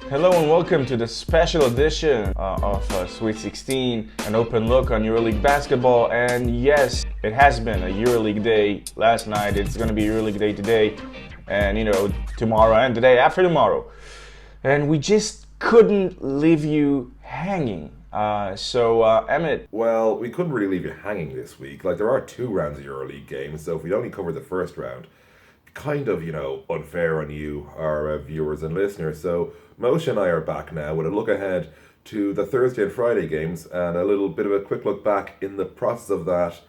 Hello and welcome to the special edition of Sweet 16, an open look on Euroleague basketball. And yes, it has been a Euroleague day last night. It's going to be Euroleague day today, and tomorrow and the day after tomorrow. And we just couldn't leave you hanging. Emmett. Well, we couldn't really leave you hanging this week. Like, there are 2 rounds of EuroLeague games, so if we'd only covered the first round, kind of, unfair on you, our viewers and listeners. So Moshe and I are back now with a look ahead to the Thursday and Friday games and a little bit of a quick look back in the process of that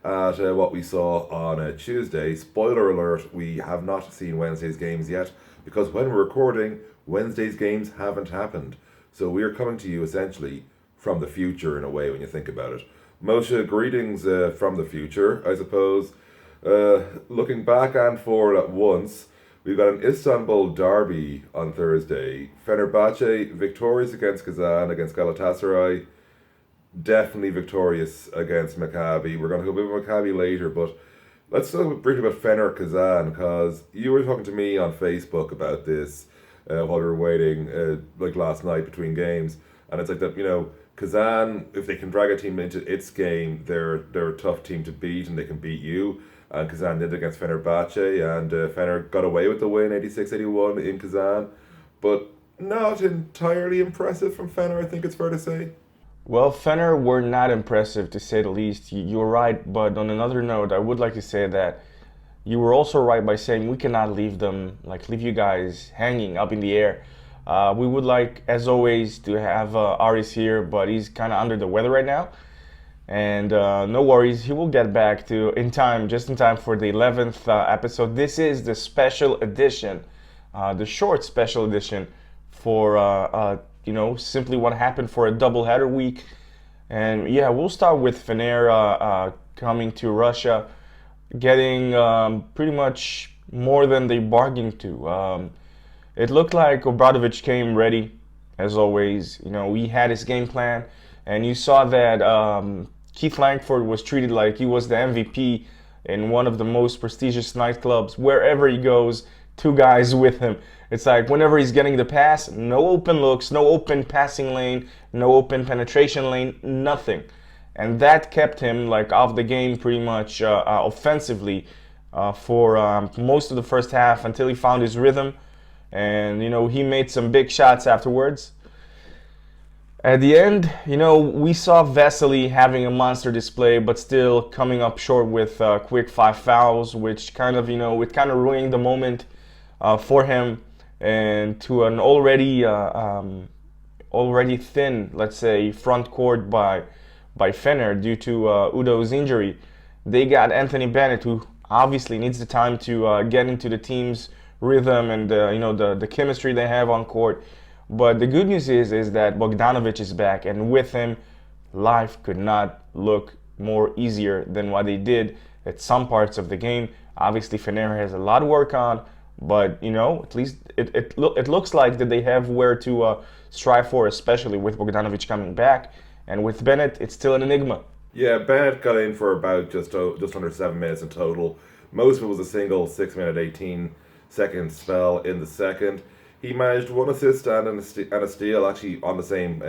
at what we saw on Tuesday. Spoiler alert, we have not seen Wednesday's games yet because when we're recording, Wednesday's games haven't happened. So we are coming to you essentially from the future in a way when you think about it. Moshe, greetings from the future, I suppose. Looking back and forward at once, we've got an Istanbul derby on Thursday. Fenerbahce victorious against Kazan, against Galatasaray. Definitely victorious against Maccabi. We're going to go a bit of Maccabi later, but let's talk briefly about Fener Kazan, because you were talking to me on Facebook about this while we were waiting, like last night between games, and it's like that, Kazan, if they can drag a team into its game, they're a tough team to beat and they can beat you. And Kazan did against Fenerbahce, and Fener got away with the win 86-81 in Kazan, but not entirely impressive from Fener, I think it's fair to say. Well, Fener were not impressive, to say the least. You're right, but on another note, I would like to say that you were also right by saying we cannot leave you guys hanging up in the air. We would like, as always, to have Aris here, but he's kind of under the weather right now. And no worries, he will get back just in time for the 11th episode. This is the special edition, the short special edition for, simply what happened for a doubleheader week. And yeah, we'll start with Fener coming to Russia, getting pretty much more than they bargained to. It looked like Obradovic came ready, as always. He had his game plan, and you saw that Keith Langford was treated like he was the MVP in one of the most prestigious nightclubs. Wherever he goes, 2 guys with him. It's like whenever he's getting the pass, no open looks, no open passing lane, no open penetration lane, nothing. And that kept him off the game pretty much offensively for most of the first half until he found his rhythm. And, he made some big shots afterwards. At the end, we saw Vesely having a monster display, but still coming up short with quick 5 fouls, which kind of ruined the moment for him, and to an already thin, let's say, front court by Fener due to Udo's injury. They got Anthony Bennett, who obviously needs the time to get into the team's rhythm and the chemistry they have on court. But the good news is that Bogdanovic is back, and with him, life could not look more easier than what they did at some parts of the game. Obviously, Fener has a lot to work on, but at least it looks like that they have where to strive for, especially with Bogdanovic coming back, and with Bennett, it's still an enigma. Yeah, Bennett got in for about just under 7 minutes in total. Most of it was a single 6-minute 18-second spell in the second. He managed 1 assist and a steal actually on the same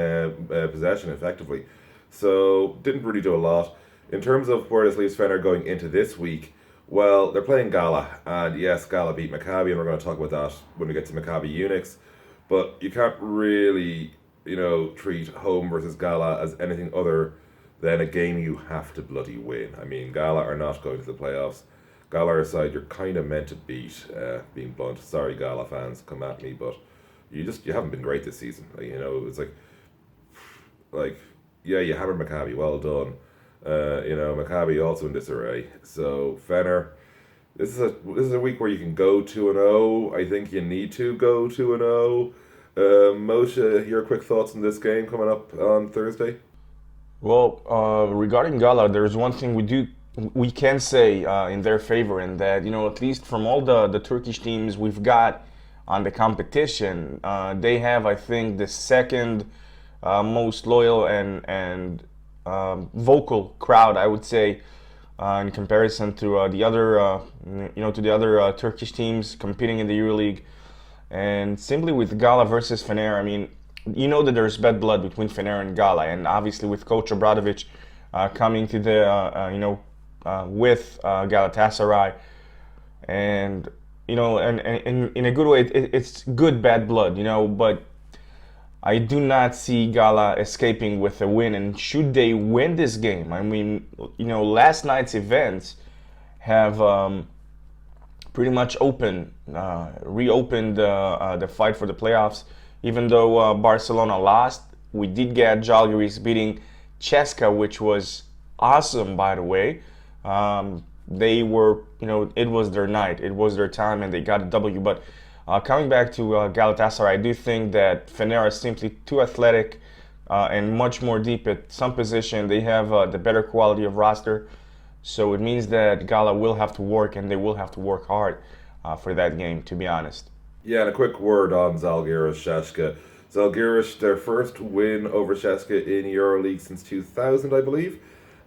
possession effectively. So didn't really do a lot. In terms of where this leaves Fener going into this week, well, they're playing Gala. And yes, Gala beat Maccabi, and we're going to talk about that when we get to Maccabi Unix. But you can't really, treat home versus Gala as anything other than a game you have to bloody win. I mean, Gala are not going to the playoffs. Gala aside, you're kind of meant to beat, being blunt. Sorry, Gala fans, come at me, but you haven't been great this season. It's yeah, you hammered Maccabi, well done. Maccabi also in disarray. So Fener, this is a week where you can go 2-0. I think you need to go 2-0. Moshe, your quick thoughts on this game coming up on Thursday? Well, regarding Gala, there's one thing we can say in their favor, and that at least from all the Turkish teams we've got on the competition, they have, I think, the second most loyal and vocal crowd, I would say, in comparison to the other Turkish teams competing in the Euroleague. And simply with Gala versus Fener, I mean, you know that there's bad blood between Fener and Gala, and obviously with Coach Obradovic coming to the, with Galatasaray, and and in a good way, it's good bad blood, but I do not see Gala escaping with a win. And should they win this game, I mean, last night's events have pretty much reopened the fight for the playoffs. Even though Barcelona lost, we did get Žalgiris beating Cheska, which was awesome, by the way. They were, it was their night, it was their time, and they got a W. But coming back to Galatasaray, I do think that Fener is simply too athletic and much more deep at some position. They have the better quality of roster. So it means that Gala will have to work, and they will have to work hard for that game, to be honest. Yeah, and a quick word on Žalgiris Šeška. Žalgiris, their first win over Šeška in Euroleague since 2000, I believe.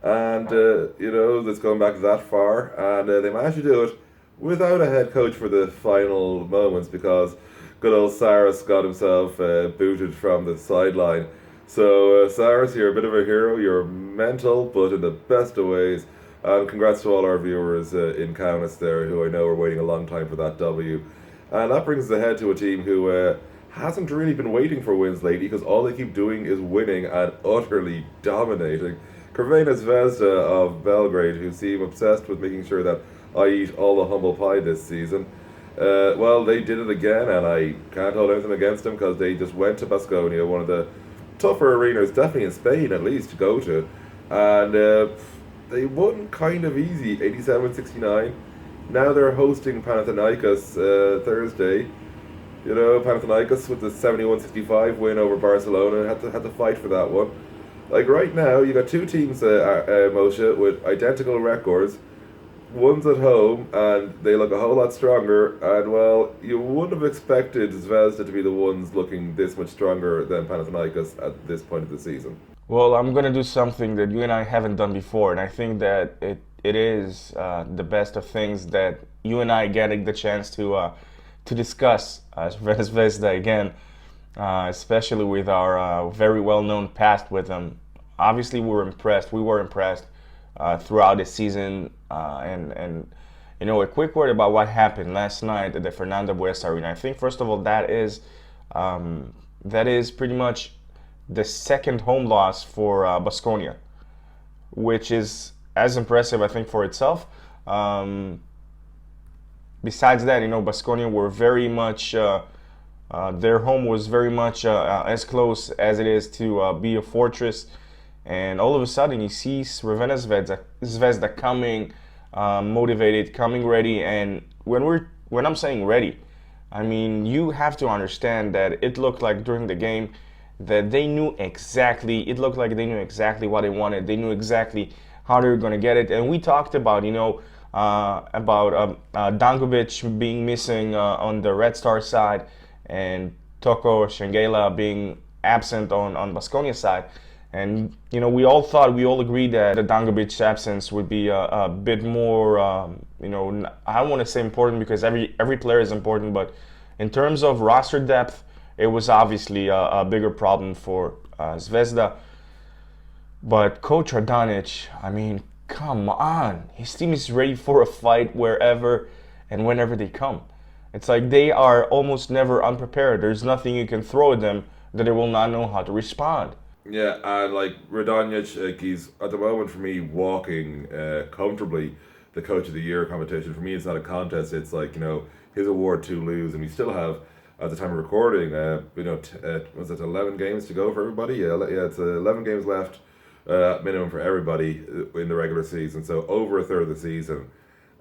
And, that's going back that far. And they managed to do it without a head coach for the final moments because good old Cyrus got himself booted from the sideline. So, Cyrus, you're a bit of a hero. You're mental, but in the best of ways. Congrats to all our viewers in Kaunas there, who I know are waiting a long time for that W. And that brings us ahead to a team who hasn't really been waiting for wins lately because all they keep doing is winning and utterly dominating. Crvena Zvezda of Belgrade, who seem obsessed with making sure that I eat all the humble pie this season. Well, they did it again, and I can't hold anything against them because they just went to Baskonia, one of the tougher arenas, definitely in Spain at least, to go to. And they won kind of easy, 87-69. Now they're hosting Panathinaikos Thursday. Panathinaikos with the 71-65 win over Barcelona had to fight for that one. Like right now, you got two teams, Moshe, with identical records. One's at home, and they look a whole lot stronger. And well, you wouldn't have expected Zvezda to be the ones looking this much stronger than Panathinaikos at this point of the season. Well, I'm going to do something that you and I haven't done before, and I think that it is the best of things that you and I getting the chance to discuss Zvezda again, especially with our very well-known past with them. Obviously, we were impressed throughout the season, and a quick word about what happened last night at the Fernando Buesa Arena. I think first of all that is pretty much the second home loss for Baskonia, which is as impressive, I think, for itself. Besides that, Baskonia were very much, their home was very much as close as it is to be a fortress. And all of a sudden, you see Crvena Zvezda coming motivated, coming ready. And when I'm saying ready, I mean, you have to understand that it looked like during the game that they knew exactly, it looked like they knew exactly what they wanted. They knew exactly how they were going to get it. And we talked about, Dankovic being missing on the Red Star side and Toko Shengela being absent on Baskonia's side. And, we all agreed that the Dankovic absence would be a bit more, I don't want to say important because every player is important, but in terms of roster depth, it was obviously a bigger problem for Zvezda. But Coach Radonic, I mean, come on. His team is ready for a fight wherever and whenever they come. It's like they are almost never unprepared. There's nothing you can throw at them that they will not know how to respond. Yeah, and like Radonjic, he's at the moment for me walking comfortably the Coach of the Year competition. For me, it's not a contest. It's like his award to lose, and we still have at the time of recording, was it 11 games to go for everybody? Yeah, it's 11 games left, minimum for everybody in the regular season. So over a third of the season,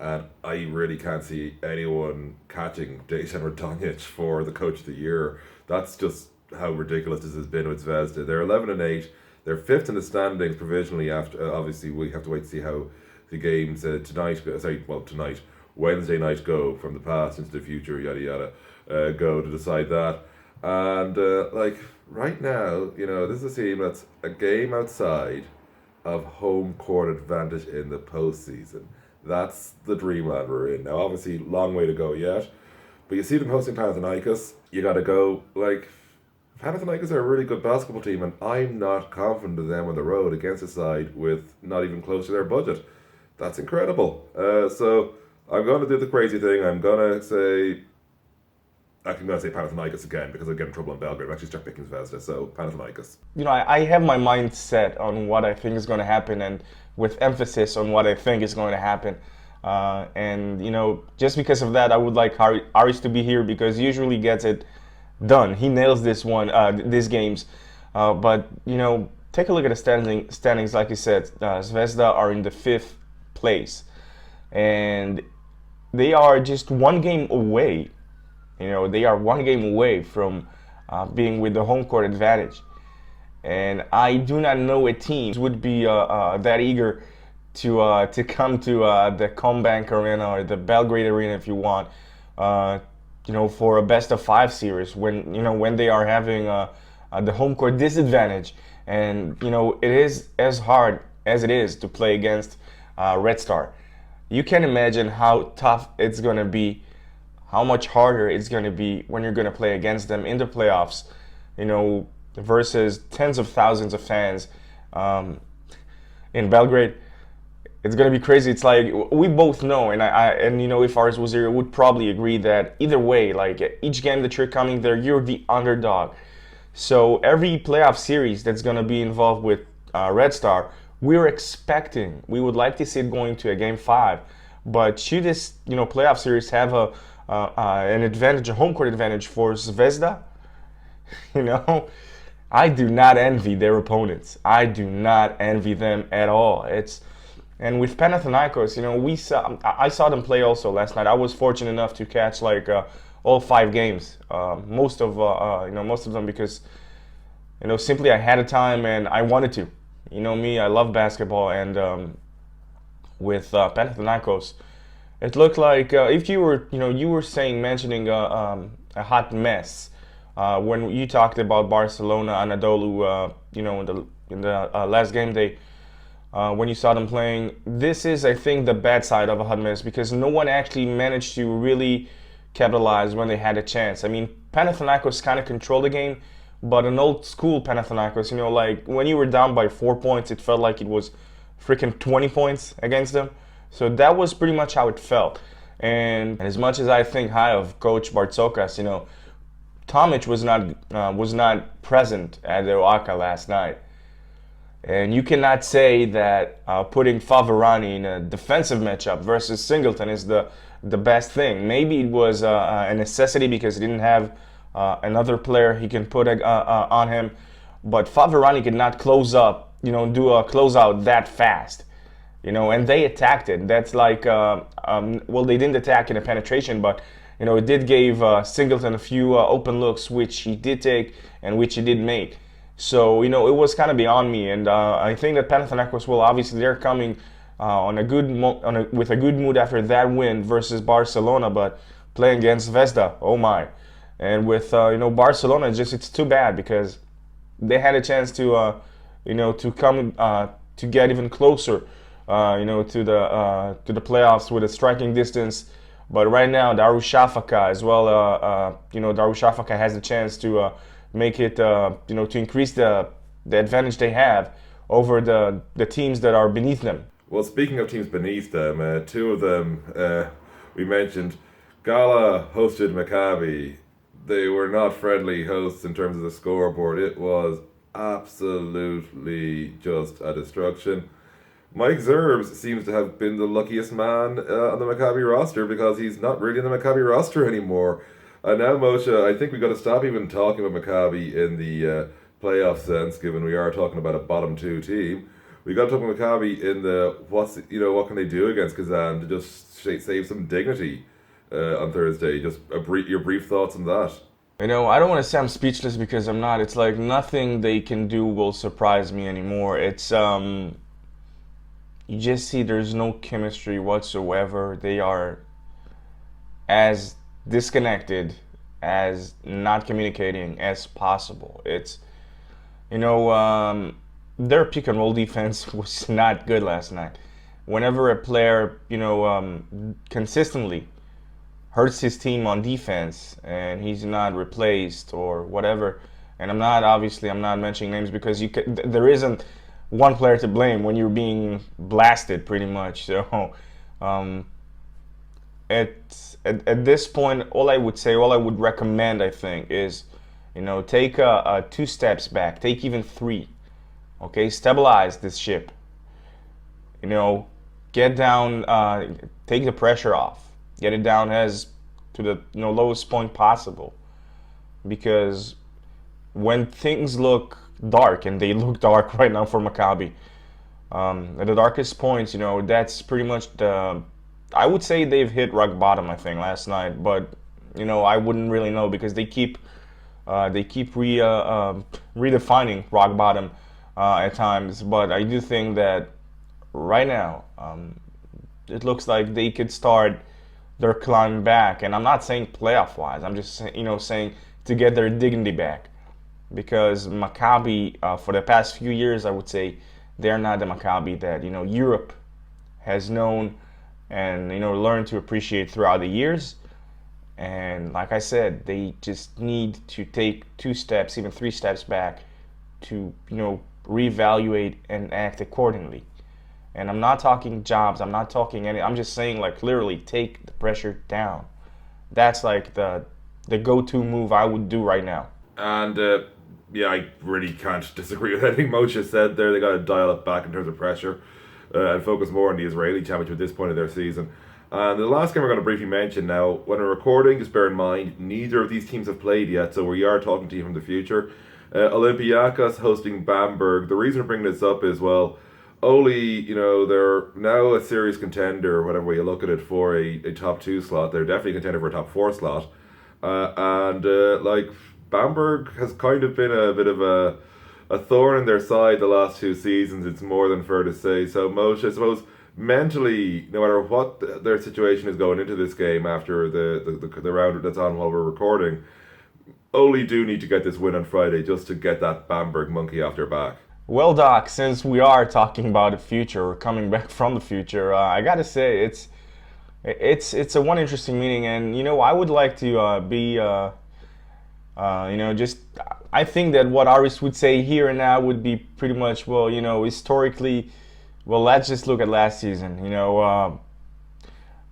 and I really can't see anyone catching Dejan Radonjic for the Coach of the Year. That's just how ridiculous this has been with Zvezda. They're 11-8. They're fifth in the standings provisionally. After obviously we have to wait to see how the games tonight, Wednesday night go from the past into the future. Yada yada. Go to decide that. And right now, this is a team that's a game outside of home court advantage in the postseason. That's the dreamland we're in. Now, obviously, long way to go yet, But you see them hosting Panathinaikos, you got to go, like, Panathinaikos are a really good basketball team, and I'm not confident of them on the road against a side with not even close to their budget. That's incredible. So I'm going to do the crazy thing. I'm going to say Panathinaikos again because I get in trouble in Belgrade. I'm actually stuck picking Zvezda, so Panathinaikos. I have my mind set on what I think is going to happen, and with emphasis on what I think is going to happen. Just because of that, I would like Aris to be here because he usually gets it done. He nails these games. But take a look at the standings. Like you said, Zvezda are in the 5th place, and they are just one game away. They are one game away from being with the home court advantage. And I do not know a team would be that eager to come to the Combank Arena or the Belgrade Arena, if you want, for a best-of-5 series when they are having the home court disadvantage. And it is as hard as it is to play against Red Star. You can imagine how tough it's going to be, how much harder it's going to be when you're going to play against them in the playoffs, versus tens of thousands of fans in Belgrade. It's going to be crazy. It's like we both know, and if ours was here, would probably agree that either way, like each game that you're coming there, you're the underdog. So every playoff series that's going to be involved with Red Star, we would like to see it going to a game 5. But should this playoff series have an advantage, a home court advantage for Zvezda, I do not envy their opponents. I do not envy them at all. And with Panathinaikos, I saw them play also last night. I was fortunate enough to catch all 5 games, most of them because simply I had a time and I wanted to. Me, I love basketball, and with Panathinaikos, it looked like if you were mentioning a hot mess when you talked about Barcelona, Anadolu, in the last game day. When you saw them playing, this is, I think, the bad side of a hot mess because no one actually managed to really capitalize when they had a chance. I mean, Panathinaikos kind of controlled the game, but an old school Panathinaikos, like when you were down by 4 points, it felt like it was freaking 20 points against them. So that was pretty much how it felt. And as much as I think high of Coach Bartzokas, Tomic was not present at the Oaxaca last night. And you cannot say that putting Favarani in a defensive matchup versus Singleton is the best thing. Maybe it was a necessity because he didn't have another player he can put on him. But Favarani could not close up, do a closeout that fast. And they attacked it. That's like, they didn't attack in a penetration, but, it did give Singleton a few open looks, which he did take and which he did make. So, it was kind of beyond me, and I think that Panathinaikos, obviously they're coming with a good mood after that win versus Barcelona, but playing against Zvezda, oh my. And with, Barcelona, it's too bad because they had a chance to, to come, to get even closer, to the playoffs with a striking distance. But right now, Darussafaka as well, Darussafaka has a chance to make it, to increase the advantage they have over the teams that are beneath them. Well, speaking of teams beneath them, 2 of them we mentioned. Gala hosted Maccabi. They were not friendly hosts in terms of the scoreboard. It was absolutely just a destruction. Mike Zerbs seems to have been the luckiest man on the Maccabi roster because he's not really on the Maccabi roster anymore. And now, Moshe, I think we've got to stop even talking about Maccabi in the playoff sense, given we are talking about a bottom 2 team. We got to talk about Maccabi in the what can they do against Kazan to just save some dignity on Thursday. Just your brief thoughts on that. I don't want to say I'm speechless because I'm not. It's like nothing they can do will surprise me anymore. It's you just see there's no chemistry whatsoever. They are as disconnected, as not communicating as possible. It's their pick and roll defense was not good last night. Whenever a player consistently hurts his team on defense and he's not replaced or whatever. And I'm not mentioning names because there isn't one player to blame when you're being blasted pretty much. So um, at this point, all I would say, all I would recommend, I think, is take two steps back, take even three. Okay, stabilize this ship. You know, get down, take the pressure off, get it down as to the lowest point possible. Because when things look dark, and they look dark right now for Maccabi, at the darkest points, that's pretty much I would say they've hit rock bottom, I think, last night, but I wouldn't really know because they keep redefining rock bottom at times. But I do think that right now, it looks like they could start their climb back, and I'm not saying playoff wise. I'm just saying to get their dignity back, because Maccabi for the past few years, I would say they're not the Maccabi that Europe has known and learned to appreciate throughout the years. And like I said, they just need to take two steps, even three steps back to reevaluate and act accordingly. And I'm not talking jobs, I'm not talking any, I'm just saying, like, literally take the pressure down. That's like the go-to move I would do right now. And yeah, I really can't disagree with anything Moshe said there. They got to dial it back in terms of pressure and focus more on the Israeli championship at this point of their season. And the last game we're going to briefly mention now, when we're recording, just bear in mind, neither of these teams have played yet, so we are talking to you from the future. Olympiacos hosting Bamberg. The reason we're bringing this up is, well, Oli, they're now a serious contender, whatever way you look at it, for a top 2 slot. They're definitely a contender for a top 4 slot. Like, Bamberg has kind of been a bit of a thorn in their side the last 2 seasons, it's more than fair to say. So, Moshe, I suppose, mentally, no matter what their situation is going into this game after the round that's on while we're recording, Oli do need to get this win on Friday just to get that Bamberg monkey off their back. Well, Doc, since we are talking about the future, or coming back from the future, I gotta say it's a one interesting meeting, and I would like to be just I think that what Aris would say here and now would be pretty much, well, historically, well, let's just look at last season.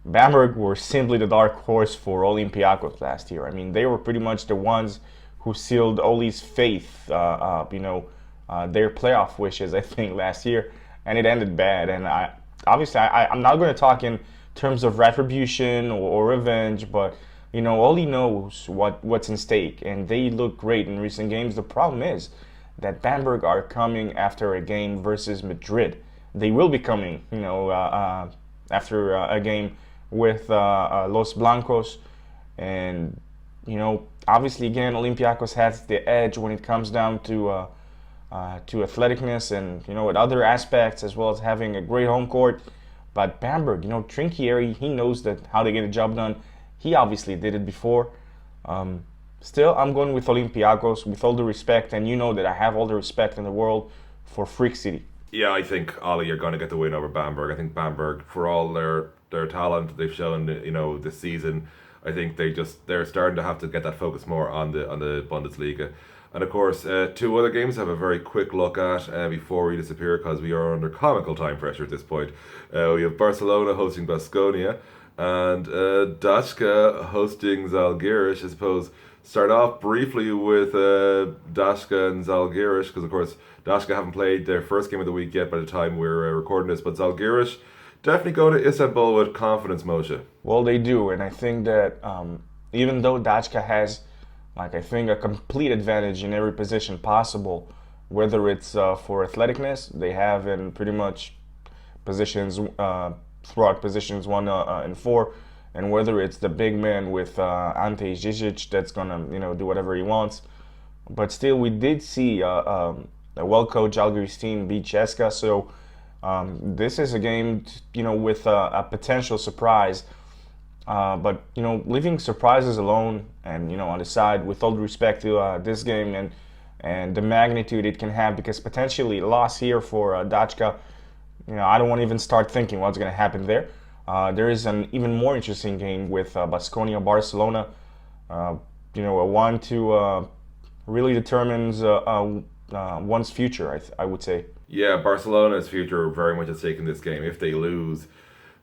Bamberg were simply the dark horse for Olympiacos last year. I mean, they were pretty much the ones who sealed Oli's faith, their playoff wishes, I think, last year, and it ended bad. And I'm not going to talk in terms of retribution or revenge, but Oli knows what's in stake, and they look great in recent games. The problem is that Bamberg are coming after a game versus Madrid. They will be coming, after a game with Los Blancos, and obviously, again, Olympiacos has the edge when it comes down to athleticness and at other aspects, as well as having a great home court. But Bamberg, Trinchieri, he knows that how to get a job done. He obviously did it before. Still, I'm going with Olympiacos with all the respect, and that I have all the respect in the world for Freak City. Yeah, I think Ollie are going to get the win over Bamberg. I think Bamberg, for all their talent they've shown, this season, I think they're starting to have to get that focus more on the Bundesliga. And of course, 2 other games I have a very quick look at before we disappear, because we are under comical time pressure at this point. We have Barcelona hosting Baskonia, and Dachka hosting Zalgiris. I suppose start off briefly with Dachka and Zalgiris, because of course Dachka haven't played their first game of the week yet by the time we're recording this, but Zalgiris definitely go to Istanbul with confidence, Moshe. Well, they do, and I think that even though Dachka has, I think, a complete advantage in every position possible, whether it's for athleticness, they have in pretty much positions, throughout positions 1 and 4, and whether it's the big man with Ante Zizic that's gonna do whatever he wants. But still, we did see a well-coached Žalgiris team beat Ceska, so this is a game with a potential surprise. But leaving surprises alone, and on the side, with all due respect to this game and the magnitude it can have, because potentially loss here for Dachka, I don't want to even start thinking what's going to happen there. There is an even more interesting game with Baskonia Barcelona. A one to really determines one's future. I would say. Yeah, Barcelona's future very much at stake in this game. If they lose,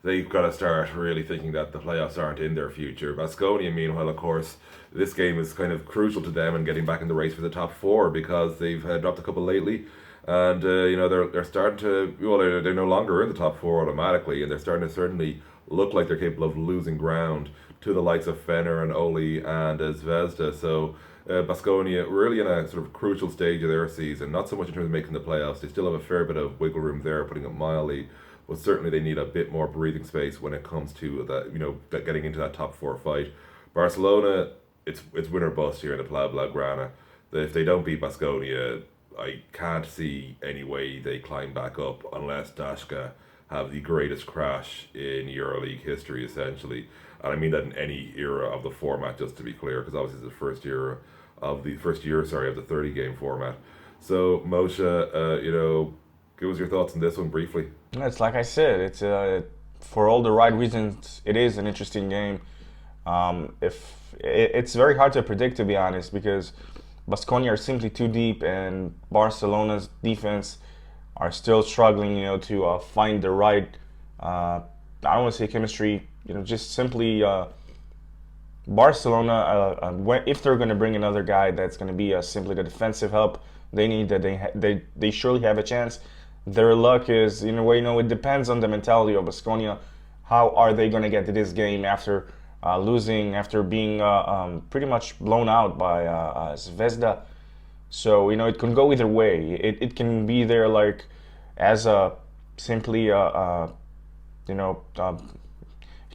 they've got to start really thinking that the playoffs aren't in their future. Baskonia, meanwhile, of course, this game is kind of crucial to them in getting back in the race for the top four because they've dropped a couple lately, and they're starting to they're no longer in the top four automatically, and they're starting to certainly look like they're capable of losing ground to the likes of Fener and Oli and Zvezda. So. Baskonia really in a sort of crucial stage of their season, not so much in terms of making the playoffs. They still have a fair bit of wiggle room there, putting it mildly, but certainly they need a bit more breathing space when it comes to that getting into that top four fight. Barcelona, it's win or bust here in the Palau Blaugrana. If they don't beat Baskonia, I can't see any way they climb back up unless Dashka have the greatest crash in Euroleague history, essentially. And I mean that in any era of the format, just to be clear, because obviously it's the first year of the 30-game format. So Moshe, give us your thoughts on this one briefly. It's like I said, it's for all the right reasons. It is an interesting game. It's very hard to predict, to be honest, because Baskonia are simply too deep, and Barcelona's defense are still struggling, to find the right. I don't want to say chemistry. Just simply Barcelona. If they're going to bring another guy that's going to be simply the defensive help, they need that. They surely have a chance. Their luck is, in a way, it depends on the mentality of Baskonia. How are they going to get to this game after losing, after being pretty much blown out by Zvezda? So it can go either way. It can be there like as a simply it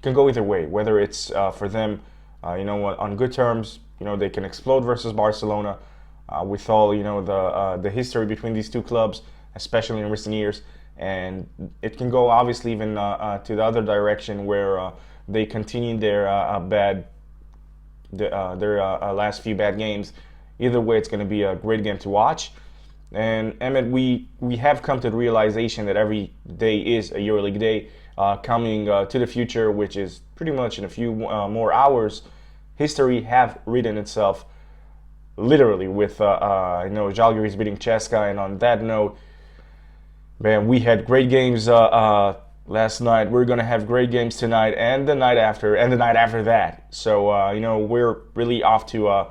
can go either way. Whether it's for them, on good terms, they can explode versus Barcelona with all the history between these two clubs, especially in recent years, and it can go obviously even to the other direction where they continue their last few bad games. Either way, it's going to be a great game to watch. And Emmett, we have come to the realization that every day is a EuroLeague day. Coming to the future, which is pretty much in a few more hours, history have written itself literally with Žalgiris beating Ceska. And on that note, man, we had great games last night. We're gonna have great games tonight and the night after and the night after that. So we're really off to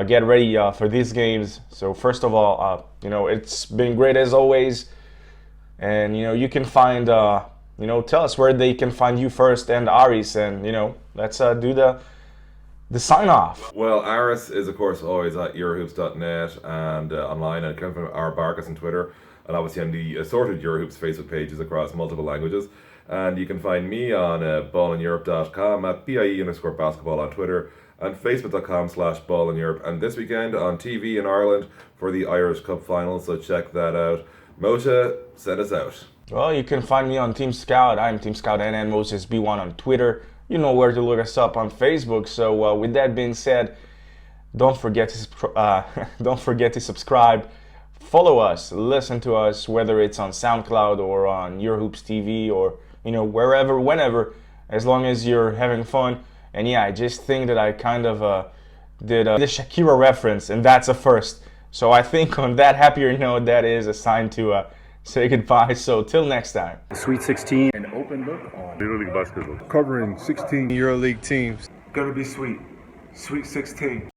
get ready for these games. So first of all, it's been great as always, and you can find tell us where they can find you first and Aris, and let's do the sign off. Well, Aris is of course always at Eurohoops.net and online, and from our Barkas on Twitter, and obviously on the assorted Eurohoops Facebook pages across multiple languages. And you can find me on ballineurope.com at BIE_basketball on Twitter, and facebook.com/ballineurope, and this weekend on TV in Ireland for the Irish Cup final, so check that out. Moshe, send us out. Well, you can find me on Team Scout. I'm Team Scout NN Moses B1 on Twitter. You know where to look us up on Facebook. So with that being said, don't forget to subscribe, follow us, listen to us, whether it's on SoundCloud or on Eurohoops TV or wherever, whenever, as long as you're having fun. And yeah, I just think that I kind of did the Shakira reference, and that's a first. So I think on that happier note, that is a sign to say goodbye. So till next time. Sweet 16. An open look on EuroLeague basketball. Covering 16 EuroLeague teams. Gonna be sweet. Sweet 16.